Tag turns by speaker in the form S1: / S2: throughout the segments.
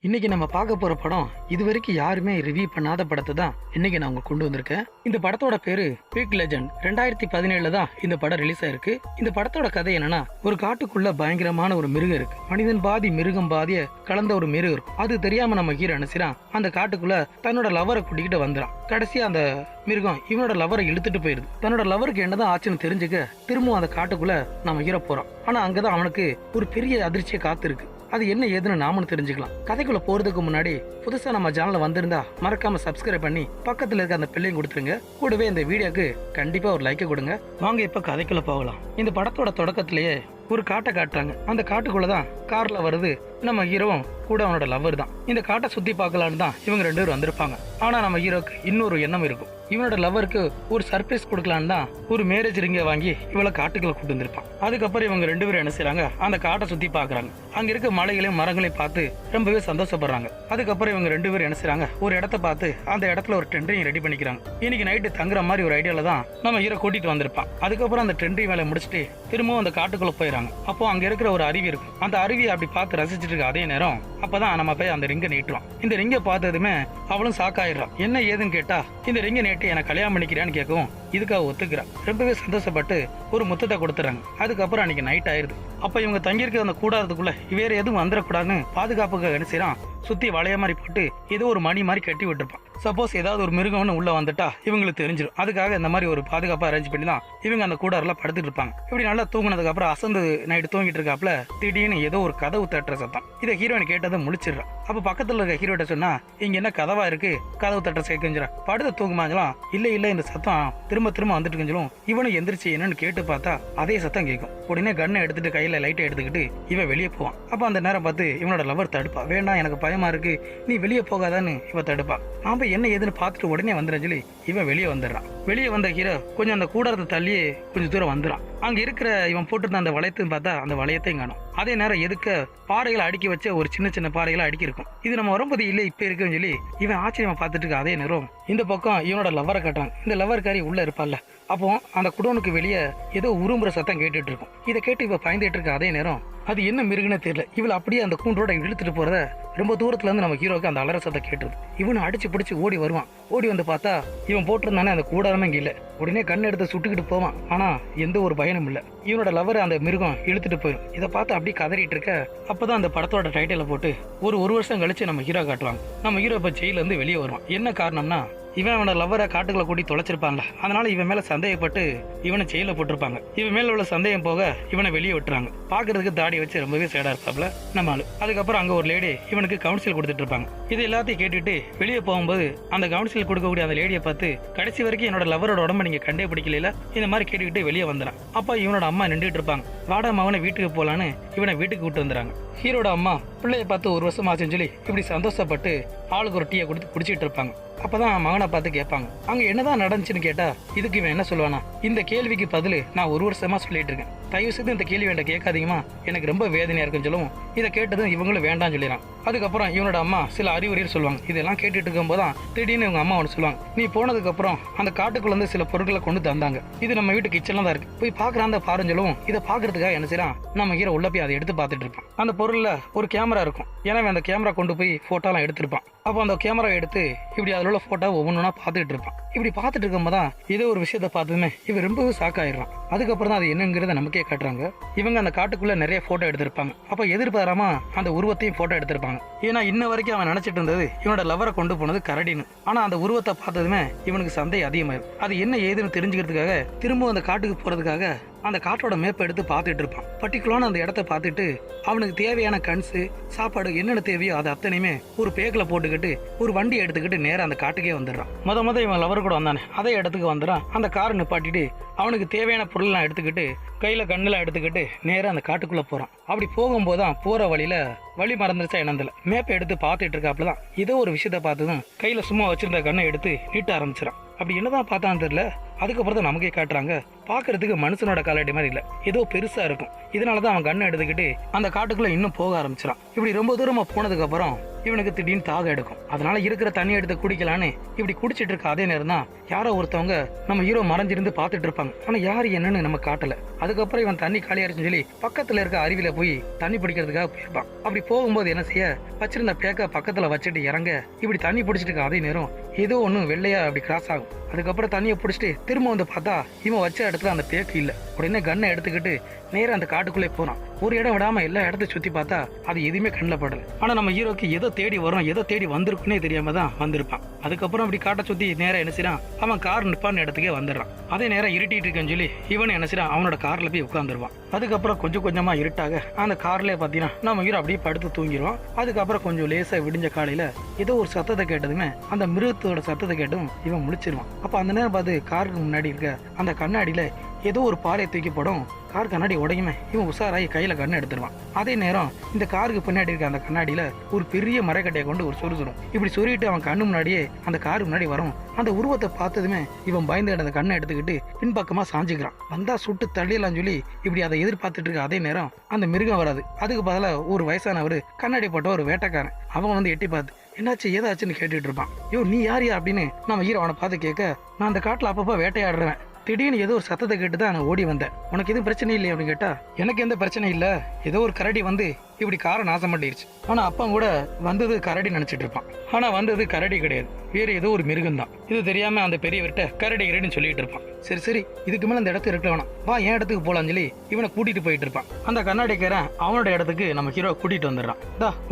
S1: இன்னைக்கு நம்ம பார்க்க போற படம் இதுவரைக்கும் யாருமே ரிவ்யூ பண்ணாத படத்தை தான் இன்னைக்கு நான் உங்களுக்கு கொண்டு வந்திருக்கேன். இந்த படத்தோட பேரு பீக் லெஜண்ட். 2017 தான் இந்த படம் ரிலீஸ் ஆயிருக்கு. இந்த படத்தோட கதை என்னன்னா, ஒரு காட்டுக்குள்ள பயங்கரமான ஒரு மிருகம் இருக்கு. மனிதன் பாதி மிருகம் பாதிய கலந்த ஒரு மிருகம் இருக்கும். அது தெரியாம நம்ம ஹீரோ நினைச்சான் அந்த காட்டுக்குள்ள தன்னோட லவரை கூட்டிக்கிட்டு வந்துறான். கடைசியா அந்த மிருகம் இவனோட லவரை இழுத்துட்டு போயிருது. தன்னோட லவருக்கு என்னதான் ஆச்சுன்னு தெரிஞ்சுக்க திரும்பவும் அந்த காட்டுக்குள்ள நம்ம ஹீரோ போறான். ஆனா அங்கதான் அவனுக்கு ஒரு பெரிய அதிர்ச்சியை காத்து இருக்கு. அது என்ன ஏதுன்னு நாமளும் தெரிஞ்சுக்கலாம். கதைக்குள்ள போறதுக்கு முன்னாடி புதுசா நம்ம சேனல்ல வந்திருந்தா மறக்காம சப்ஸ்கிரைப் பண்ணி பக்கத்துல இருக்க அந்த பிள்ளையும் கொடுத்துருங்க. கூடவே இந்த வீடியோக்கு கண்டிப்பா ஒரு லைக் கொடுங்க. வாங்க இப்ப கதைக்குள்ள போகலாம். இந்த படத்தோட தொடக்கத்திலேயே ஒரு காட்டை காட்டுறாங்க. அந்த காட்டுக்குள்ளதான் கார்ல வருது நம்ம ஹீரோவும் கூட அவனோட லவர் தான். இந்த காட்டை சுத்தி பார்க்கலான்னு தான் இவங்க ரெண்டு பேரும் வந்திருப்பாங்க. ஆனா நம்ம ஹீரோக்கு இன்னொரு எண்ணம் இருக்கும். இவனோட லவருக்கு ஒரு சர்ப்ரைஸ் கொடுக்கலான்னு தான் ஒரு மேரேஜ் ரிங்க வாங்கி இவளை காட்டுக்குள்ள கூட்டு வந்திருப்பான். அதுக்கப்புறம் இவங்க ரெண்டு பேரும் என்ன செய்றாங்க, அந்த காட்டை சுத்தி பாக்குறாங்க. அங்க இருக்க மலைகளையும் மரங்களையும் பார்த்து ரொம்பவே சந்தோஷப்படுறாங்க. அதுக்கப்புறம் இவங்க ரெண்டு பேரும் என்ன செய்றாங்க, ஒரு இடத்த பார்த்து அந்த இடத்துல ஒரு டென்ட்ரையும் ரெடி பண்ணிக்கிறாங்க. இன்னைக்கு நைட்டு தங்குற மாதிரி ஒரு ஐடியால தான் நம்ம ஹீரோ கூட்டிட்டு வந்திருப்பான். அதுக்கப்புறம் அந்த டென்ட்ரி வேலை முடிச்சுட்டு திரும்பவும் அந்த காட்டுக்குள்ள போயிடறாங்க. அப்போ அங்க இருக்கிற ஒரு அருவி இருக்கும். அந்த அருவியை அப்படி பார்த்து ரசிச்சுட்டு இருக்க அதே நேரம் அப்பதான் நம்ம போய் அந்த ரிங்கை நீட்டுறோம். இந்த ரிங்கை பார்த்ததுமே அவளும் சாக்காயிடுறான். என்ன ஏதுன்னு கேட்டா, இந்த ரிங்கை நீட்டி எனக்கு கல்யாணம் பண்ணிக்கிறான்னு கேட்கவும் இதுக்காக ஒத்துக்கிறான். ரொம்பவே சந்தோஷப்பட்டு ஒரு முத்தத்தை கொடுத்துறாங்க. அதுக்கப்புறம் அன்னைக்கு நைட் ஆயிருது. அப்ப இவங்க தங்கியிருக்க அந்த கூடாரத்துக்குள்ள வேற எதுவும் வந்துடக்கூடாதுன்னு பாதுகாப்புக்கு என்ன செய்யறான், சுத்தி வளைய மாதிரி போட்டு ஏதோ ஒரு மணி மாதிரி கட்டி விட்டுருப்பான். சப்போஸ் ஏதாவது ஒரு மிருகம்னு உள்ள வந்துட்டா இவங்களுக்கு தெரிஞ்சிடும். அதுக்காக இந்த மாதிரி ஒரு பாதுகாப்பா அரேஞ்ச் பண்ணி தான் இவங்க அந்த கூடாரில் படுத்துட்டு இருப்பாங்க. இப்படி நல்லா தூங்கினதுக்கு அப்புறம் அசந்து நைட்டு தூங்கிட்டு இருக்காப்புல திடீர்னு ஏதோ ஒரு கதவு தட்டுற சத்தம். இதை ஹீரோயின் கேட்டதை முழிச்சிடுறான். அப்ப பக்கத்துல இருக்க ஹீரோட்ட சொன்னா, இங்க என்ன கதவா இருக்கு, கதவு தட்டுற சேர்க்குஞ்சிடா, படுத்த தூங்குமாங்களாம். இல்ல இந்த சத்தம் திரும்ப திரும்ப வந்துட்டு இருக்குஞ்சிலும் இவனும் எந்திரிச்சு என்னன்னு கேட்டு பார்த்தா அதே சத்தம் கேட்கும். உடனே கண்ணை எடுத்துட்டு கையில லைட்டை எடுத்துக்கிட்டு இவன் வெளியே போவான். அப்ப அந்த நேரம் பார்த்து இவனோட லவர் தடுப்பா. வேண்டாம், எனக்கு பயமா இருக்கு, நீ வெளியே போகாதான்னு இவ தடுப்பா. நாம என்ன ஏதுன்னு பார்த்துட்டு உடனே வந்துடுறேன் சொல்லி இவன் வெளியே வந்துடுறான். வெளியே வந்த ஹீரோ கொஞ்சம் அந்த கூடாரத்தை தள்ளியே கொஞ்சம் தூரம் வந்துடுறான். அங்க இருக்கிற இவன் போட்டிருந்த அந்த வளையத்தையும் பார்த்தா அந்த வளையத்தையும் காணும். அதே நேரம் எதுக்க பாறைகளை அடுக்கி வச்ச ஒரு சின்ன சின்ன பாறைகளை அடுக்கி இருக்கும். இது நம்ம வரும்போது இல்லை இப்ப இருக்குன்னு சொல்லி இவன் ஆச்சரியமா பார்த்துட்டு இருக்க அதே நேரம் இந்த பக்கம் இவனோட லவரை கட்டுறாங்க. இந்த லவர்காரி உள்ள இருப்பாள்ல, அப்போ அந்த குடோனுக்கு வெளியே ஏதோ உரும்புற சத்தம் கேட்டுட்டு இருக்கும். இதை கேட்டு இவ பயந்துட்டு இருக்க அதே நேரம் அது என்ன மிருகுன்னு தெரியல, இவளை அப்படியே அந்த கூண்டோட இழுத்துட்டு போறத ரொம்ப தூரத்துல இருந்து நம்ம ஹீரோக்கு அந்த அலற சத்தம் கேட்டுருது. இவனை அடிச்சு பிடிச்சு ஓடி வருவான். ஓடி வந்து பார்த்தா இவன் போட்டிருந்தானே அந்த கூடாரமே இங்க இல்ல. உடனே கண் எடுத்து சுட்டுக்கிட்டு போவான். ஆனா எந்த ஒரு பயனும் இல்ல. இவனோட லவர் அந்த மிருகம் இழுத்துட்டு போயிடும். இதை பார்த்து அப்படியே கதறிட்டு இருக்க அப்பதான் அந்த படத்தோட டைட்டில போட்டு ஒரு வருஷம் கழிச்சு நம்ம ஹீரோ காட்டுவாங்க. நம்ம ஹீரோ இப்ப ஜெயில இருந்து வெளியே வருவான். என்ன காரணம்னா, இவன் அவனோட லவரை காட்டுக்குள்ள கூட்டி தொலைச்சிருப்பான்ல, அதனால இவன் மேல சந்தேகப்பட்டு இவனை ஜெயில போட்டிருப்பாங்க. இவன் மேல உள்ள சந்தேகம் போக இவனை வெளியே விட்டுறாங்க. பாக்குறதுக்கு தாடி வச்சு ரொம்பவே சேடா இருப்பாப்ல நம்ம ஆளு. அதுக்கப்புறம் அங்க ஒரு லேடி இவனுக்கு கவுன்சில் கொடுத்துட்டு இருப்பாங்க. இது எல்லாத்தையும் கேட்டுட்டு வெளியே போகும்போது அந்த கவுன்சில் கொடுக்கக்கூடிய அந்த லேடியை பார்த்து, கடைசி வரைக்கும் என்னோட லவரோட உடம்ப நீங்க கண்டே பிடிக்கல, இந்த மாதிரி கேட்டுக்கிட்டு வெளியே வந்துறான். அப்ப இவனோட அம்மா நின்றுட்டு இருப்பாங்க. வாடா மகனை வீட்டுக்கு போலான்னு இவனை வீட்டுக்கு கூட்டு வந்துறாங்க. ஹீரோட அம்மா பிள்ளைய பார்த்து 1 வருஷம் ஆச்சுன்னு சொல்லி இப்படி சந்தோஷப்பட்டு ஆளுக்கு ஒரு டீயை கொடுத்து குடிச்சிட்டு இருப்பாங்க. அப்பதான் மகனை பார்த்து கேட்பாங்க, அங்க என்னதான் நடந்துச்சுன்னு கேட்டா இதுக்கு இவன் என்ன சொல்லுவானா, இந்த கேள்விக்கு பதில் நான் 1 வருஷமா சொல்லிட்டு இருக்கேன், தயவு செய்து இந்த கேள்வி என்கிட்ட கேட்காதீங்கம்மா, எனக்கு ரொம்ப வேதனையா இருக்குன்னு சொல்லுவோம். இதை கேட்டதும் இவங்களும் வேண்டாம்னு சொல்லிடுறான். அதுக்கப்புறம் இவனோட அம்மா சில அறிவுரைகள் சொல்லுவாங்க. இதெல்லாம் கேட்டுட்டு இருக்கும் போதான் திடீர்னு இவங்க அம்மா ஒன்று சொல்லுவாங்க, நீ போனதுக்கு அப்புறம் அந்த காட்டுக்குள்ள இருந்து சில பொருட்களை கொண்டு தந்தாங்க, இது நம்ம வீட்டு கிச்சன்ல தான் இருக்கு, போய் பாக்குறான் பாருன்னு சொல்லுவோம். இதை பாக்குறதுக்காக என்ன செய்யறான், நம்ம ஹீரோ உள்ள போய் அதை எடுத்து பார்த்துட்டு இருப்பான். அந்த பொருள்ல ஒரு கேமரா இருக்கும். எனவே அந்த கேமரா கொண்டு போய் போட்டோலாம் எடுத்திருப்பான். அப்போ அந்த கேமரா எடுத்து இப்படி அதில் உள்ள போட்டோ ஒவ்வொன்றா பார்த்துட்டு இருப்பான். இப்படி பார்த்துட்டு இருக்கும்போது தான் ஏதோ ஒரு விஷயத்த பார்த்ததுமே இவன் ரொம்பவே ஷாக் ஆயிடுறான். அதுக்கப்புறம் தான் அது என்னங்கிறத நமக்கே காட்டுறாங்க. இவங்க அந்த காட்டுக்குள்ள நிறைய போட்டோ எடுத்திருப்பாங்க. அப்ப எதிர்பாராம அந்த உருவத்தையும் போட்டோ எடுத்திருப்பாங்க. ஏன்னா இன்ன வரைக்கும் அவன் நினைச்சிட்டு இருந்தது இவனோட லவரை கொண்டு போனது கரடின்னு. ஆனா அந்த உருவத்தை பார்த்ததுமே இவனுக்கு சந்தேகம் அதிகமாயிரும். அது என்ன ஏதுன்னு தெரிஞ்சுக்கிறதுக்காக திரும்ப அந்த காட்டுக்கு போறதுக்காக அந்த காட்டோட மேப்பை எடுத்து பார்த்துட்டு இருப்பான். பர்டிகுலரான அந்த இடத்த பார்த்துட்டு அவனுக்கு தேவையான கன்ஸு சாப்பாடு என்னென்ன தேவையோ அது அத்தனையுமே ஒரு பேக்கில் போட்டுக்கிட்டு ஒரு வண்டி எடுத்துக்கிட்டு நேரம் அந்த காட்டுக்கே வந்துடுறான். முத இவன் லவர் கூட வந்தானே அதே இடத்துக்கு வந்துடுறான். அந்த காரை நிப்பாட்டிட்டு அவனுக்கு தேவையான பொருள்லாம் எடுத்துக்கிட்டு கையில கண்ணுலாம் எடுத்துக்கிட்டு நேரம் அந்த காட்டுக்குள்ள போறான். அப்படி போகும்போதுதான் போற வழியில வழி மறந்துருச்சா என்னந்தில்ல மேப்பை எடுத்து பார்த்துட்டு இருக்காப்புலதான் ஏதோ ஒரு விஷயத்த பார்த்ததும் கையில சும்மா வச்சிருந்த கண்ணை எடுத்து நீட்ட ஆரம்பிச்சிடான். அப்படி என்னதான் பார்த்தான்னு தெரியல. அதுக்கப்புறம் தான் நமக்கே காட்டுறாங்க, பாக்குறதுக்கு மனுஷனோட காலடி மாதிரி இல்ல, ஏதோ பெருசா இருக்கும். இதனாலதான் அவன் கண்ணை எடுத்துக்கிட்டு அந்த காட்டுக்குள்ள இன்னும் போக ஆரம்பிச்சிடான். இப்படி ரொம்ப தூரமா போனதுக்கு அப்புறம் இவனுக்கு திடீர்னு தாகம் எடுக்கும். அதனால இருக்கிற தண்ணி எடுத்து குடிக்கலான்னு இப்படி குடிச்சிட்டு இருக்க அதே நேரம் தான் யாரோ ஒருத்தவங்க நம்ம ஹீரோ மறைஞ்சிருந்து பார்த்துட்டு இருப்பாங்க. ஆனா யாரு என்னன்னு நம்ம காட்டல. அதுக்கப்புறம் இவன் தண்ணி காலியாருச்சுன்னு சொல்லி பக்கத்துல இருக்க அருவியில போய் தண்ணி பிடிக்கிறதுக்காக போயிருப்பான். அப்படி போகும்போது என்ன செய்ய, வச்சிருந்த பேக்க பக்கத்துல வச்சுட்டு இறங்க இப்படி தண்ணி பிடிச்சிட்டு இருக்க அதே நேரம் ஏதோ ஒண்ணு வெள்ளையா அப்படி கிராஸ் ஆகும். அதுக்கப்புறம் தண்ணியை பிடிச்சிட்டு திரும்ப வந்து பார்த்தா இவன் வச்ச இடத்துல அந்த பேக்கு இல்ல. உடனே கன்னை எடுத்துக்கிட்டு நேரா அந்த காட்டுக்குள்ளே போறான். ஒரு இடம் விடாம எல்லா இடத்தையும் சுத்தி பார்த்தா அது எதுவுமே கண்ணில் படல. ஆனா நம்ம ஹீரோக்கு எதோ தேடி வரும், எதோ தேடி வந்திருக்குன்னே தெரியாம தான் வந்திருப்பான். அதுக்கப்புறம் அப்படி காட்டை சுத்தி நேரம் என்ன செய்யறான், அவன் கார் நிப்பான இடத்துக்கே வந்துடுறான். அதே நேரம் இருட்டிட்டு இருக்குன்னு சொல்லி இவன் என்ன செய்யறான், அவனோட கார்ல போய் உட்காந்துருவான். அதுக்கப்புறம் கொஞ்சம் கொஞ்சமா இருட்டாக அந்த கார்லயே பாத்தீங்கன்னா நம்ம ஹீரோ அப்படியே படுத்து தூங்கிடுவான். அதுக்கப்புறம் கொஞ்சம் லேசா விடிஞ்ச காலையில ஏதோ ஒரு சத்தத்தை கேட்டதுமே அந்த மிருகத்தோட சத்தத்தை கேட்டும் இவன் முழிச்சிருவான். அப்ப அந்த நேரம் பார்த்து காருக்கு முன்னாடி இருக்க அந்த கண்ணாடியில ஏதோ ஒரு பாறையை தூக்கி போடும். கார் கண்ணாடி உடையுமே இவன் உஷாராகி கையில கண்ணை எடுத்துருவான். அதே நேரம் இந்த காருக்கு பின்னாடி இருக்க அந்த கண்ணாடியில ஒரு பெரிய மரக்கட்டையை கொண்டு ஒரு சொருசுரும். இப்படி சொருகிட்டு அவன் கண்ணு முன்னாடியே அந்த காருக்கு முன்னாடி வரும். அந்த உருவத்தை பார்த்ததுமே இவன் பயந்து அந்த கண்ணை எடுத்துக்கிட்டு பின்பக்கமா சாஞ்சுக்கிறான். வந்தா சுட்டு தள்ளிடலாம் சொல்லி இப்படி அதை எதிர்பார்த்துட்டு இருக்க அதே நேரம் அந்த மிருகம் வராது. அதுக்கு பதிலாக ஒரு வயசானவர் கண்ணாடி போட்ட ஒரு வேட்டைக்காரன் அவன் வந்து எட்டி பார்த்து என்னாச்சு ஏதாச்சுன்னு கேட்டுட்டு இருப்பான். யோ நீ யாரியா அப்படின்னு நம்ம ஹீரோ அவனை பார்த்து கேட்க, நான் அந்த காட்டுல அப்பப்போ வேட்டையாடுறேன், திடீர்னு ஏதோ ஒரு சத்தத்தை கேட்டு தான் நான் ஓடி வந்தேன், உனக்கு எதுவும் பிரச்சனை இல்லையா அப்படின்னு கேட்டா, எனக்கு எந்த பிரச்சனை இல்லை, ஏதோ ஒரு கரடி வந்து இப்படி காரை நாசம் பண்ணிடுச்சு. ஆனா அப்பா கூட வந்தது கரடி நினைச்சிட்டு இருப்பான். ஆனா வந்தது கரடி கிடையாது, வேற ஏதோ ஒரு மிருகம் தான். இது தெரியாம அந்த பெரியவர்கிட்ட கரடி கரடின்னு சொல்லிட்டு இருப்பான். சரி சரி இதுக்கு மேல அந்த இடத்துக்கு இருக்க வேணாம், வா என் இடத்துக்கு போலான்னு சொல்லி இவனை கூட்டிட்டு போயிட்டு இருப்பான். அந்த கண்ணாடிக்காரன் அவனோட இடத்துக்கு நம்ம ஹீரோ கூட்டிட்டு வந்துடுறான்.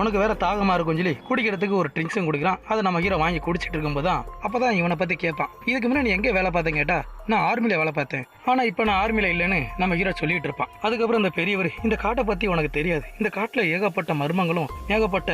S1: உனக்கு வேற தாகமா இருக்கும் சொல்லி குடிக்கிறதுக்கு ஒரு ட்ரிங்க்ஸும் குடிக்கிறான். அதை நம்ம ஹீரோ வாங்கி குடிச்சிட்டு இருக்கும்போதுதான் அப்பதான் இவனை பத்தி கேட்பான். இதுக்கு முன்னாடி நீ எங்க வேலை பார்த்தேன் கேட்டா, நான் ஆர்மில வேலை பார்த்தேன், ஆனா இப்ப நான் ஆர்மில இல்லைன்னு நம்ம ஹீரோ சொல்லிட்டு இருப்பான். அதுக்கப்புறம் இந்த பெரியவர், இந்த காட்டை பத்தி உனக்கு தெரியாது, இந்த காட்டுல ஏகப்பட்ட மர்மங்களும் ஏகப்பட்ட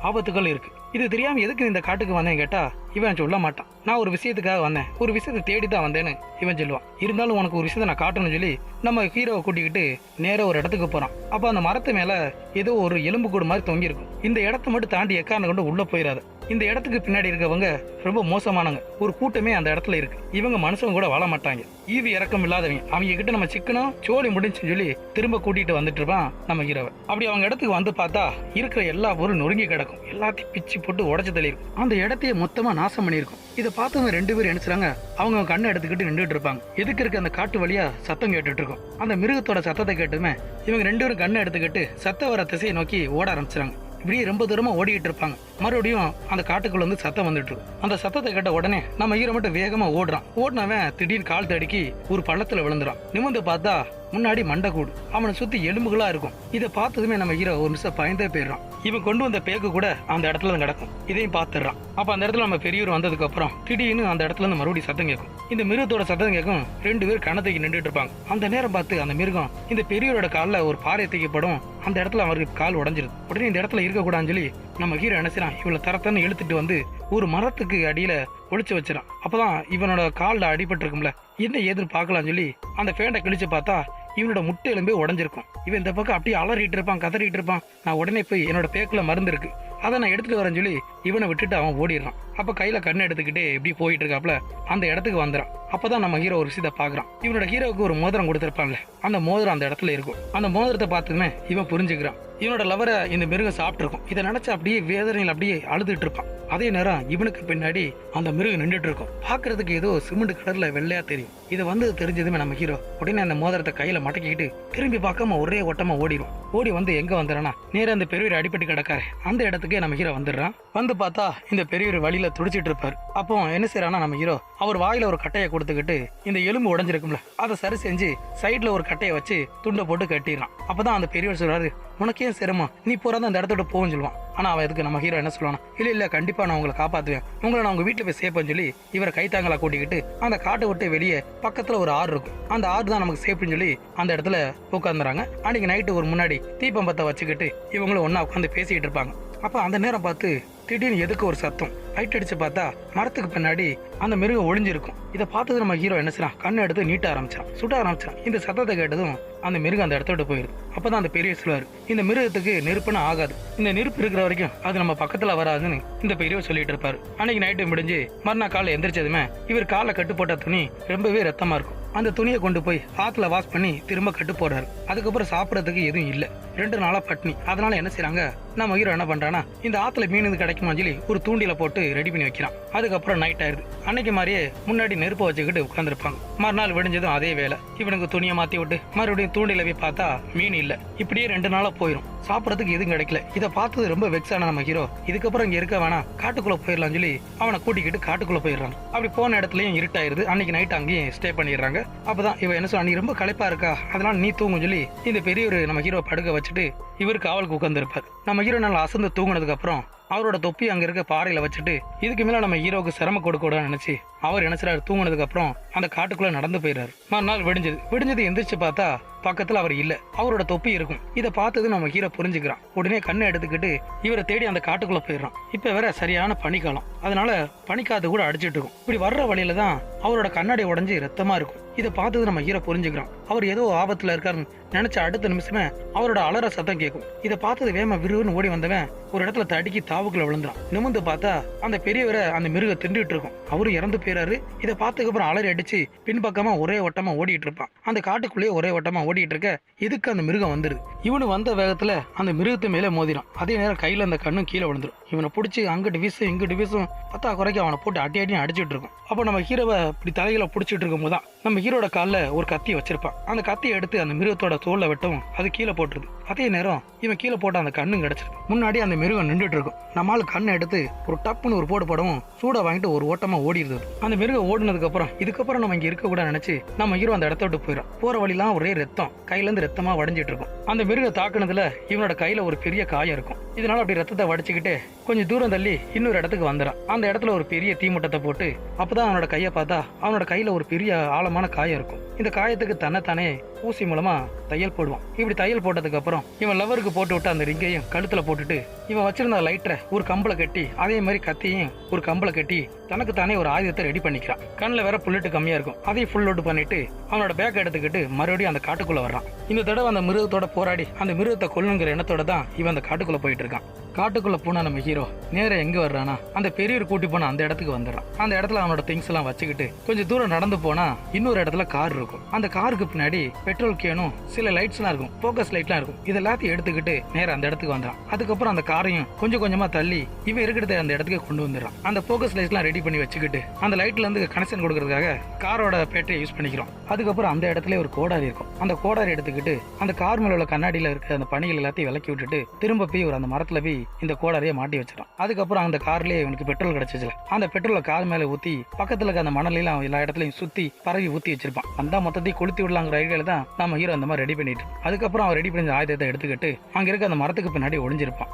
S1: ஆபத்துகள் இருக்கு, இது தெரியாம எதுக்கு இந்த காட்டுக்கு வந்தேன் கேட்டா இவன் சொல்ல மாட்டான். நான் ஒரு விஷயத்துக்காக வந்தேன், ஒரு விஷயத்தை தேடி தான் வந்தேன்னு இவன் சொல்லுவான். இருந்தாலும் உனக்கு ஒரு விஷயத்தை நான் காட்டணும்னு சொல்லி நம்ம ஹீரோவை கூட்டிக்கிட்டு நேர ஒரு இடத்துக்கு போறான். அப்ப அந்த மரத்து மேல ஏதோ ஒரு எலும்பு கூடு மாதிரி தொங்கி இருக்கும். இந்த இடத்த மட்டும் தாண்டி எக்காரணம் கொண்டு உள்ள போயிடாது. இந்த இடத்துக்கு பின்னாடி இருக்கவங்க ரொம்ப மோசமானவங்க, ஒரு கூட்டமே அந்த இடத்துல இருக்கு. இவங்க மனுஷங்க கூட வாழ மாட்டாங்க, ஈவி இறக்கம் இல்லாதவங்க. அவங்க கிட்ட நம்ம சிக்கனும் சோழி முடிஞ்சுன்னு சொல்லி திரும்ப கூட்டிட்டு வந்துட்டு இருப்பான் நம்ம ஹீரோவை. அப்படி அவங்க இடத்துக்கு வந்து பார்த்தா இருக்கிற எல்லா பொருளும் நொறுங்கி கிடக்கும், எல்லாத்தையும் பிச்சு போட்டு உடச்சு தள்ளிருக்கும். அந்த இடத்தையே மொத்தமா நாசம் பண்ணிருக்கும். இதை பார்த்தவங்க ரெண்டு பேரும் நினைச்சாங்க, அவங்க கண்ணை எடுத்துக்கிட்டு நின்றுட்டு இருப்பாங்க. எதுக்கு இருக்க அந்த காட்டு வழியா சத்தம் கேட்டுட்டு இருக்கும். அந்த மிருகத்தோட சத்தத்தை கேட்டுமே இவங்க ரெண்டு பேரும் கண்ணை எடுத்துக்கிட்டு சத்த வர திசையை நோக்கி ஓட ஆரம்பிச்சாங்க. இப்படியே ரொம்ப தூரமா ஓடிக்கிட்டு இருப்பாங்க. மறுபடியும் அந்த காட்டுக்குள்ள வந்து சத்தம் வந்துட்டு இருக்கும். அந்த சத்தத்தை கேட்ட உடனே நம்ம ஹீரோ மட்டும் வேகமா ஓடுறான். ஓடினவன் திடீர்னு கால் தடுக்கி ஒரு பள்ளத்துல விழுந்துறான். நிமிர்ந்து பார்த்தா முன்னாடி மண்டைக்கூடு, அவனை சுத்தி எலும்புகளா இருக்கும். இதை பார்த்ததுமே நம்ம ஹீரோ ஒரு நிமிஷம் பயந்தே போயிடுறான். இவன் கொண்டு வந்த பேக்கு கூட அந்த இடத்துல கிடக்கும். இதையும் பார்த்துடுறான். அப்ப அந்த இடத்துல நம்ம பெரியவர் வந்ததுக்கு அப்புறம் திடீர்னு அந்த இடத்துல இருந்து மறுபடியும் சத்தம் கேட்கும். இந்த மிருகத்தோட சத்தம் கேட்கும். ரெண்டு பேர் கணத்துக்கு நின்றுட்டு இருப்பாங்க. அந்த நேரம் பார்த்து அந்த மிருகம் இந்த பெரியவரோட காலில் ஒரு பாறை தூக்கப்படும். அந்த இடத்துல அவருக்கு கால் உடஞ்சிருது. உடனே இந்த இடத்துல இருக்கக்கூடாதுன்னு சொல்லி நம்ம ஹீரோ நினைச்சான், இவளை தரத்தன்னு இழுத்துட்டு வந்து ஒரு மரத்துக்கு அடியில ஒளிச்சு வச்சிடான். அப்பதான் இவனோட காலில் அடிபட்டு இருக்கும்ல, என்ன ஏதுன்னு பார்க்கலாம் சொல்லி அந்த ஃபேண்டை கிழிச்சு பார்த்தா இவனோட முட்டை எலும்பே உடஞ்சிருக்கும். இவன் இந்த பக்கம் அப்படியே அலறிட்டு இருப்பான், கதறிட்டு இருப்பான். நான் உடனே போய் என்னோட பேக்குல மருந்து இருக்கு, அதை நான் எடுத்துட்டு வரேன்னு சொல்லி இவனை விட்டுட்டு அவன் ஓடிடுறான். அப்ப கையில கண்ணை எடுத்துக்கிட்டு எப்படி போயிட்டு இருக்காப்ல அந்த இடத்துக்கு வந்துறான். அப்பதான் நம்ம ஹீரோ ஒரு விஷயத்தை பாக்குறான். இவனோட ஹீரோவுக்கு ஒரு மோதிரம் கொடுத்திருப்பான்ல, அந்த மோதிரம் அந்த இடத்துல இருக்கும். அந்த மோதிரத்தை பார்த்ததுமே இவன் புரிஞ்சுக்கிறான், இவனோட லவரை இந்த மிருகம் சாப்பிட்டு இருக்கும். இதை நினைச்சு அப்படியே வேதனையில் அப்படியே அழுதுட்டு இருப்பான். அதே நேரம் இவனுக்கு பின்னாடி அந்த மிருகம் நின்றுட்டு இருக்கும். பாக்குறதுக்கு ஏதோ சிமெண்ட் கலர்ல வெள்ளையா தெரியும். இது வந்து தெரிஞ்சதுமே நம்ம ஹீரோ உடனே அந்த மோதிரத்தை கையில மடக்கிக்கிட்டு திரும்பி பார்க்காம ஒரே ஓட்டமா ஓடிடும். ஓடி வந்து எங்க வந்துறானா, நேரம் அந்த பெரியவர் அடிப்பட்டு கிடக்காரு அந்த இடத்துக்கே நம்ம ஹீரோ வந்துடுறான். வந்து பார்த்தா இந்த பெரியவர் வழியில துடிச்சிட்டு இருப்பாரு. அப்போ என்ன செய்யறானா நம்ம ஹீரோ அவர் வாயில ஒரு கட்டையை கொடுத்துக்கிட்டு இந்த எலும்பு உடஞ்சிருக்கும்ல அதை சரி செஞ்சு சைட்ல ஒரு கட்டையை வச்சு துண்டை போட்டு கட்டிடுறான். அப்பதான் அந்த பெரியவர் சொல்றாரு, உனக்கே சிரமம், நீ போறாத அந்த இடத்தோட போன்னு சொல்லுவான். ஆனா அவன் எதுக்கு நம்ம ஹீரோ என்ன சொல்லுவானா, இல்ல கண்டிப்பா நான் உங்களை காப்பாத்துவேன், உங்களை நான் உங்க வீட்டுல போய் சேப்பேன்னு சொல்லி இவரை கைத்தாங்களா கூட்டிக்கிட்டு அந்த காட்டை விட்டு வெளியே பக்கத்துல ஒரு ஆறு இருக்கும். அந்த ஆறு தான் நமக்கு சேஃப்னு சொல்லி அந்த இடத்துல உட்காந்துறாங்க. அன்னைக்கு நைட்டு ஒரு முன்னாடி தீபம்பத்தை வச்சுக்கிட்டு இவங்களும் ஒன்னா உட்காந்து பேசிக்கிட்டு இருப்பாங்க. அப்ப அந்த நேரம் பார்த்து திடீர்னு எதுக்கு ஒரு சத்தம், லைட் அடிச்சு பார்த்தா மரத்துக்கு பின்னாடி அந்த மிருகம் ஒளிஞ்சிருக்கும். இதை பார்த்தது நம்ம ஹீரோ என்ன செய்யறான், கண்ணை எடுத்து நீட்ட ஆரம்பிச்சான், சுட்ட ஆரம்பிச்சான். இந்த சத்தத்தை கேட்டதும் அந்த மிருகம் அந்த இடத்த விட்டு போயிடுது. அப்பதான் அந்த பெரிய சொல்லுவாரு, இந்த மிருகத்துக்கு நெருப்புன்னு ஆகாது, இந்த நெருப்பு இருக்கிற வரைக்கும் அது நம்ம பக்கத்துல வராதுன்னு இந்த பெரியவர் சொல்லிட்டு இருப்பாரு. அன்னைக்கு நைட்டு முடிஞ்சு மறுநாள் காலை எந்திரிச்சதுமே இவர் காலை கட்டு போட்ட துணி ரொம்பவே ரத்தமா இருக்கும். அந்த துணியை கொண்டு போய் ஆத்துல வாஷ் பண்ணி திரும்ப கட்டு போடுறாரு. அதுக்கப்புறம் சாப்பிடறதுக்கு எதுவும் இல்லை, 2 நாளா பட்னி. அதனால என்ன செய்யறாங்க, நம்ம ஹீரோ என்ன பண்றானா இந்த ஆத்துல மீன் இது கிடைக்குமா சொல்லி ஒரு தூண்டில போட்டு ரெடி பண்ணி வைக்கிறான். அதுக்கப்புறம் நைட் ஆயிருது. அன்னைக்கு மாதிரியே முன்னாடி நெருப்பை வச்சுக்கிட்டு உட்காந்துருப்பாங்க. மறுநாள் விடிஞ்சதும் அதே வேலை. இவனுக்கு துணியை மாத்தி விட்டு மறுபடியும் தூண்டில போய் பார்த்தா மீன் இல்ல. இப்படியே 2 நாளா போயிடும். சாப்பிடறதுக்கு எதுவும் கிடைக்கல. இதை பார்த்தது ரொம்ப வெக்ஸான நம்ம ஹீரோ இதுக்கப்புறம் இங்க இருக்க வேணாம், காட்டுக்குள்ள போயிடலாம் சொல்லி அவனை கூட்டிக்கிட்டு காட்டுக்குள்ள போயிடுறாங்க. அப்படி போன இடத்துலயும் இருட்டாயிருது. அன்னைக்கு நைட் அங்கேயும் ஸ்டே பண்ணிடுறாங்க. அப்பதான் இவன் என்ன சொல்ல, நீ ரொம்ப களைப்பா இருக்கா, அதனால நீ தூங்கும் சொல்லி இந்த பெரிய ஒரு நம்ம ஹீரோ படுக்க வச்சுட்டு இவர் காவலுக்கு உட்கார்ந்து இருப்பார். நம்ம ஹீரோ நல்லா அசந்து தூங்கினதுக்கு அப்புறம் அவரோட தொப்பி அங்க இருக்க பாறையில வச்சுட்டு இதுக்கு மேல நம்ம ஹீரோக்கு சிரமம் கொடுக்கூடாதுன்னு நினைச்சு அவர் நினைச்சாரு. தூங்கினதுக்கு அப்புறம் அந்த காட்டுக்குள்ள நடந்து போயிடுறாரு. மறுநாள் விடிஞ்சது எந்திரிச்சு பார்த்தா பக்கத்துல அவர் இல்ல, அவரோட தொப்பி இருக்கும். இதை பார்த்தது நம்ம ஹீரோ புரிஞ்சுக்கிறான். உடனே கண்ணை எடுத்துக்கிட்டு இவரை தேடி அந்த காட்டுக்குள்ள போயிடுறான். இப்ப வேற சரியான பனிக்காலம், அதனால பனிக்காத்து கூட அடிச்சிட்டு இருக்கும். இப்படி வர்ற வழியில தான் அவரோட கண்ணாடி உடஞ்சி ரத்தமா இருக்கும். இதை பார்த்தது நம்ம ஹீரோ புரிஞ்சுக்கிறான். அவர் ஏதோ ஆபத்துல இருக்காருன்னு நினைச்ச அடுத்த நிமிஷமே அவரோட அலற சத்தம் கேட்கும். இதை பார்த்தது வேம விறுவிறுன்னு ஓடி வந்தவன் ஒரு இடத்துல தடுக்கி தாவுக்குள்ள விழுந்தான். நிமிந்து பார்த்தா அந்த பெரியவரை அந்த மிருகம் திண்டுட்டு இருக்கும். அவரும் இறந்து போயிறாரு. இதை பார்த்ததுக்கு அப்புறம் அலறி அடிச்சு பின்பக்கமா ஒரே வட்டமா ஓடிட்டு இருப்பான். அந்த காட்டுக்குள்ளேயே ஒரே வட்டமா ஓடிட்டு இருக்க இதுக்கு அந்த மிருகம் வந்துருது. இவனு வந்த வேகத்துல அந்த மிருகத்து மேலே மோதிரான். அதே நேரம் கையில அந்த கண்ணும் கீழே விழுந்துரும். இவனை பிடிச்சி அங்கிட்டு வீசும் இங்கிட்டு வீசும் பத்தா குறைக்க அவனை போட்டு அடியும் அடிச்சுட்டு இருக்கும். அப்போ நம்ம ஹீரோவை இப்படி தலையில பிடிச்சிட்டு இருக்கும் போதுதான் நம்ம ஹீரோட காலில் ஒரு கத்தி வச்சிருப்பான். அந்த கத்தியை எடுத்து அந்த மிருகத்தோட தோல்ல வெட்டவும் அது கீழே போட்டுருது. அதே நேரம் இவன் கீழே போட்ட அந்த கண்ணும் கிடைச்சிருது. முன்னாடி அந்த மிருகம் நின்றுட்டு இருக்கும். நம்மால கண்ணை எடுத்து ஒரு டப்புன்னு ஒரு போடு போடவும் சூட வாங்கிட்டு ஒரு ஓட்டமா ஓடிடுது. அந்த மிருகம் ஓடினதுக்கு அப்புறம் இதுக்கப்புறம் நம்ம இங்க இருக்க கூட நினைச்சு நம்ம ஹீரோ அந்த இடத்த விட்டு போயிடும். போற வழிலாம் ஒரே ரத்தம், கையில இருந்து ரத்தமா வடிஞ்சிட்டு இருக்கும். அந்த மிருகம் தாக்குனதுல இவனோட கையில ஒரு பெரிய காயம் இருக்கும். இதனால அப்படி ரத்தத்தை வடிச்சுக்கிட்டு கொஞ்சம் தூரம் தள்ளி இன்னொரு இடத்துக்கு வந்துடான். அந்த இடத்துல ஒரு பெரிய தீமுட்டத்தை போட்டு அப்பதான் அவனோட கையை பார்த்தா அவனோட கையில ஒரு பெரிய ஆழமான காயம் இருக்கும். இந்த காயத்துக்கு தன்னைத்தானே ஊசி மூலமா தையல் போடுவான். இப்படி தையல் போட்டதுக்கு அப்புறம் இவன் லவருக்கு போட்டு விட்டு அந்த ரிங்கையும் கழுத்துல போட்டுட்டு இவன் வச்சிருந்த லைட்டரை ஒரு கம்பளை கட்டி அதே மாதிரி கத்தியும் ஒரு கம்பளை கட்டி தனக்கு தானே ஒரு ஆயுதத்தை ரெடி பண்ணிக்கிறான். கண்ணில் வேற புல்லட்டு கம்மியா இருக்கும். அதையும் ஃபுல் லோடு பண்ணிட்டு அவனோட பேக் எடுத்துக்கிட்டு மறுபடியும் அந்த காட்டுக்குள்ள வர்றான். இந்த தடவை அந்த மிருகத்தோட போராடி அந்த மிருகத்தை கொல்லுங்கிற எண்ணத்தோட தான் இவன் அந்த காட்டுக்குள்ள போயிட்டு இருக்கான். காட்டுக்குள்ள போனா நம்ம ஹீரோ நேர எங்க வர்றானா அந்த பெரியவர் கூட்டி போன அந்த இடத்துக்கு வந்துடுறான். அந்த இடத்துல அவனோட திங்ஸ் எல்லாம் வச்சுக்கிட்டு கொஞ்சம் தூரம் நடந்து போனா இன்னொரு இடத்துல கார் இருக்கும். அந்த காருக்கு பின்னாடி பெட்ரோல் கேனும் சில லைட்ஸ் எல்லாம் இருக்கும், போக்கஸ் லைட் எல்லாம் இருக்கும். இதெல்லாத்தையும் எடுத்துக்கிட்டு நேரம் அந்த இடத்துக்கு வந்துறான். அதுக்கப்புறம் அந்த காரையும் கொஞ்சம் கொஞ்சமா தள்ளி இவன் இருக்கிறத அந்த இடத்துக்கு கொண்டு வந்துடுறான். அந்த போக்கஸ் லைட்ஸ் எல்லாம் ரெடி பண்ணி வச்சுக்கிட்டு அந்த லைட்ல இருந்து கனெக்ஷன் கொடுக்கறதுக்காக காரோட பேட்டரியை யூஸ் பண்ணிக்கிறோம். அதுக்கப்புறம் அந்த இடத்துல ஒரு கோடாரி இருக்கும். அந்த கோடாரி எடுத்துக்கிட்டு அந்த கார் மேல உள்ள கண்ணாடியில இருக்க அந்த பணிகள் எல்லாத்தையும் விலக்கி விட்டுட்டு திரும்ப போய் ஒரு அந்த மரத்துல போய் இந்த கோடாரியை மாட்டி வச்சிடும். அதுக்கப்புறம் அந்த கார்லயே இவனுக்கு பெட்ரோல் கிடைச்சிச்சுல அந்த பெட்ரோலை கார் மேல ஊத்தி பக்கத்துல இருக்க அந்த மணலாம் எல்லா இடத்துலயும் சுத்தி பரவி ஊத்தி வச்சிருப்பான். அந்த மொத்தத்தையும் கொளுத்தி விடலாங்கிற ஐடியால தான் நம்ம ஹீரோ அந்த மாதிரி ரெடி பண்ணிட்டு அதுக்கப்புறம் அவன் ரெடி பண்ணி ஆயுதத்தை எடுத்துக்கிட்டு அங்க இருக்க அந்த மரத்துக்கு பின்னாடி ஒளிஞ்சிருப்பான்.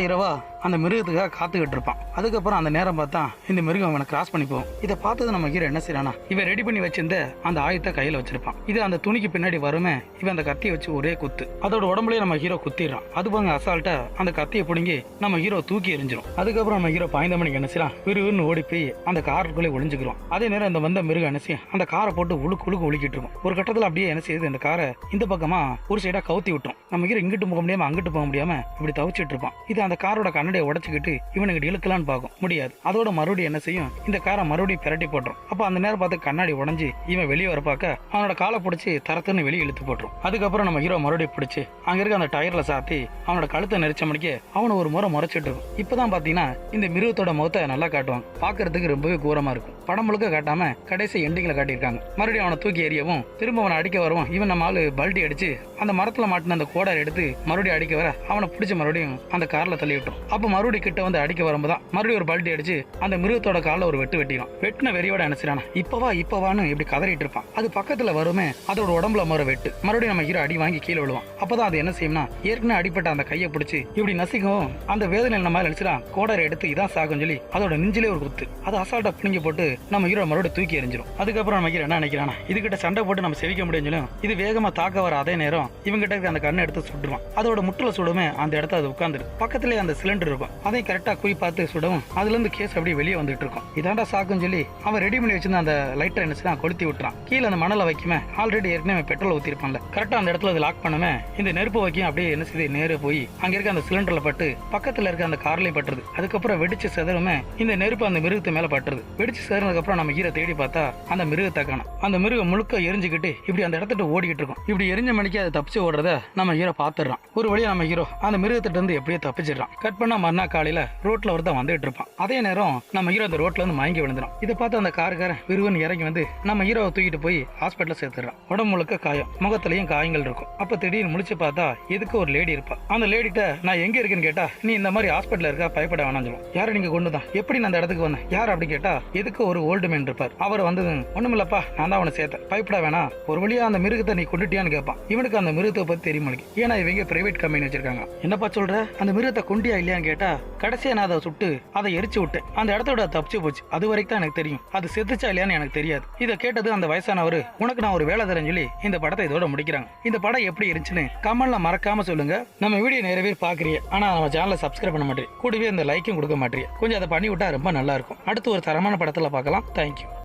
S1: இரவா அந்த மிருகத்துக்காக காத்துக்கிட்டு இருப்பான். அதுக்கப்புறம் அந்த நேரம் பார்த்தா இந்த மிருகம் அவனை கிராஸ் பண்ணி போகும். இதை பார்த்தது நம்ம ஹீரோ என்ன செய்யறானா இவன் ரெடி பண்ணி வச்சிருந்த அந்த ஆயுதத்தை கையில வச்சிருப்பான். இது அந்த துணிக்கு பின்னாடி வருமே இவன் அந்த கத்தியை வச்சு ஒரே குத்து அதோட உடம்புலயே நம்ம ஹீரோ குத்திடுறான். அது போங்க அசால்ட்டா அந்த கத்தியை பிடுங்கி நம்ம ஹீரோ தூக்கி எரிஞ்சிடும். அதுக்கப்புறம் நம்ம ஹீரோ பாய்ந்த மணிக்கு என்ன செய்யறான் விறுவிறுன்னு ஓடி போய் அந்த காருக்குள்ளே ஒளிஞ்சுக்கிறோம். அதே நேரம் இந்த வந்த மிருகம் என்ன செய்யும் அந்த காரை போட்டு உழுக்கு உழுக்கிட்டு இருக்கும். ஒரு கட்டத்தில் அப்படியே என்ன செய்யுது இந்த காரை இந்த பக்கமா ஒரு சைடா கவுத்தி விட்டோம். நம்ம ஹீரோ இங்கிட்டு போக முடியாம அங்கிட்டு போக முடியாம இப்படி தவிச்சிட்டு இருப்பான். இது அந்த காரோட கண்ணடையை உடச்சுக்கிட்டு இவனுக்கு இழுக்கலான்னு பார்க்கும், முடியாது. அதோட மறுபடியும் என்ன செய்யும் இந்த காரை மறுபடியும் பிரட்டி போட்டுரும். அப்ப அந்த நேரம் பார்த்து கண்ணாடி உடஞ்சி இவன் வெளியே வர பார்க்க அவனோட காலை பிடிச்சி தரத்துன்னு வெளியே இழுத்து போட்டுரும். அதுக்கப்புறம் நம்ம ஹீரோ மறுபடியும் பிடிச்சி அங்க இருக்க அந்த டயர்ல சாத்தி அவனோட கழுத்தை நெரிச்ச மணிக்கு அவனை ஒரு முறை முறைச்சிட்டு இருக்கும். இப்பதான் பாத்தீங்கன்னா இந்த மிருகத்தோட முகத்தை நல்லா காட்டுவாங்க. பாக்குறதுக்கு ரொம்பவே கூரமா இருக்கும். படம் முழுக்க காட்டாம கடைசி எண்டிங்ல காட்டியிருக்காங்க. மறுபடியும் அவனை தூக்கி எறியவும் திரும்ப அவனை அடிக்க வரவும் இவன் நம்ம ஆளு பல்ட்டி அடிச்சு அந்த மரத்துல மாட்டின அந்த கோடாரி எடுத்து மறுபடியும் அடிக்க வர அவனை பிடிச்ச மறுபடியும் அந்த கார்ல தள்ளி விட்டோம். அப்ப மறுபடியும் கிட்ட வந்து அடிக்க வரும்போதான் மறுபடியும் ஒரு பல்ட்டி அடிச்சு அந்த மிருகத்தோட காலில் ஒரு வெட்டிடும். வெட்டின வெறியோட நினைச்சிடானா இப்பவான்னு இப்படி கதறிட்டு இருப்பான். அது பக்கத்துல வருமே அதோட உடம்புல மறு வெட்டு மறுபடியும் நம்ம ஹீரோ அடி வாங்கி கீழே விழுவான். அப்பதான் அது என்ன செய்யும்னா ஏற்கனவே அடிப்பட்ட அந்த கையை பிடிச்சி இப்படி நசிக்கும். அந்த வேதனை நம்ம நினைச்சிடா கோடாரி எடுத்து இதான் சாகும் சொல்லி அதோட நெஞ்சிலே ஒரு குத்து அது அசால்ட்டா பிடிங்கி போட்டு நம்ம ஹீரோ மறுபடியும் தூக்கி எறிஞ்சிடும். அதுக்கப்புறம் நம்ம ஹீரோ என்ன நினைக்கிறானா இதுகிட்ட சண்டை போட்டு நம்ம செவிக்க முடியும். இது வேகமா தாக்க வர அதே நேரம் இவங்கிட்ட இருக்க அந்த கண்ணை எடுத்து சுட்டுருவான். அதோட முட்டுல சுடுமே அந்த இடத்த அது உட்காந்துரு பக்கத்திலே அந்த சிலிண்டர் ஒயர் இருக்கும். அதையும் கரெக்டா குறி பார்த்து சுடவும் அதுல இருந்து கேஸ் அப்படியே வெளியே வந்துட்டு இருக்கும். இதாண்டா சாக்குன்னு சொல்லி அவன் ரெடி பண்ணி வச்சிருந்த அந்த லைட்டர் என்ன கொளுத்தி விட்டுறான். கீழே அந்த மணலை வைக்குமே ஆல்ரெடி ஏற்கனவே பெட்ரோல் ஊத்திருப்பான்ல, கரெக்டா அந்த இடத்துல லாக் பண்ணமே இந்த நெருப்பு வைக்கும் அப்படியே என்ன செய்து நேரே போய் அங்க இருக்க அந்த சிலிண்டர்ல பட்டு பக்கத்துல இருக்க அந்த கார்லயும் பட்டுருது. அதுக்கப்புறம் வெடிச்சு செதறுமே இந்த நெருப்பு அந்த மிருகத்து மேல பட்டுருது. வெடிச்சு செதறதுக்கு அப்புறம் நம்ம ஹீரோ தேடி பார்த்தா அந்த மிருகத்தை காணோம். அந்த மிருகம் முழுக்க எரிஞ்சுக்கிட்டு இப்படி அந்த இடத்துல ஓடிக்கிட்டு இருக்கும். இப்படி எரிஞ்ச மணிக்கு அதை தப்பிச்சு ஓடுறத நம்ம ஹீரோ பாத்துறான். ஒரு வழியா நம்ம ஹீரோ அந்த மிருகத்திட்ட இருந்து எப்படியோ தப்பிச்சிடறான். கட் பண்ணா மறுநாள் காலையில ரோட்ல ஒருத்தன் வந்துட்டு இருப்பான். அதே நேரம் நம்ம ஹீரோ அந்த ரோட்ல இருந்து மயங்கி விழுந்துடும். இதை பார்த்து அந்த காருக்காரன் விருவன் இறங்கி வந்து நம்ம ஹீரோவை தூக்கிட்டு போய் ஹாஸ்பிட்டல சேர்த்துறான். உடம்பு முழுக்க காயம், முகத்திலையும் காயங்கள் இருக்கும். அப்ப திடீர்னு முழிச்சு பார்த்தா எதுக்கு ஒரு லேடி இருப்பா. அந்த லேடிட்ட நான் எங்க இருக்கேன்னு கேட்டா நீ இந்த மாதிரி ஹாஸ்பிட்டல் இருக்கா, பயப்பட வேணாம் சொல்லுவோம். யாரை நீங்க கொண்டுதான், எப்படி நான் அந்த இடத்துக்கு வந்தேன், யார் அப்படி கேட்டா எதுக்கு ஒரு ஓல்டு மேன் இருப்பார். அவர் வந்து ஒண்ணுமில்லப்பா நான் தான் அவனை சேர்த்தேன், பயப்பட வேணாம், ஒரு வழியா அந்த மிருகத்தை நீ கொண்டுட்டியான்னு கேட்பான். இவனுக்கு அந்த மிருகத்தை பத்தி தெரியுமா, ஏன்னா இவங்க பிரைவேட் கம்பெனி வச்சிருக்காங்க. என்னப்பா சொல்ற, அந்த மிருகத்தை கொண்டியா இல்லையான்னு கேட்டா கடைசியா நான் அதை சுட்டு அதை எரிச்சு விட்டேன், அந்த இடத்தோட தப்பிச்சு போச்சு, அது வரைக்கும் தான் எனக்கு தெரியும், அது செத்துச்சா இல்லையான்னு எனக்கு தெரியாது. இதை கேட்டது அந்த வயசானவர் உனக்கு நான் ஒரு வேலை தரேன்னு சொல்லி இந்த படத்தை இதோட முடிக்கிறாங்க. இந்த படம் எப்படி இருந்துச்சுன்னு கமெண்ட்ல மறக்காம சொல்லுங்க. நம்ம வீடியோ நிறைய பேர் பாக்குறீங்க, ஆனா நம்ம சேனலை சப்ஸ்கிரைப் பண்ண மாட்டேன், கூடவே இந்த லைக்கும் கொடுக்க மாட்டேன். கொஞ்சம் அதை பண்ணி விட்டா ரொம்ப நல்லா இருக்கும். அடுத்து ஒரு தரமான படத்துல பார்க்கலாம். தேங்க்யூ.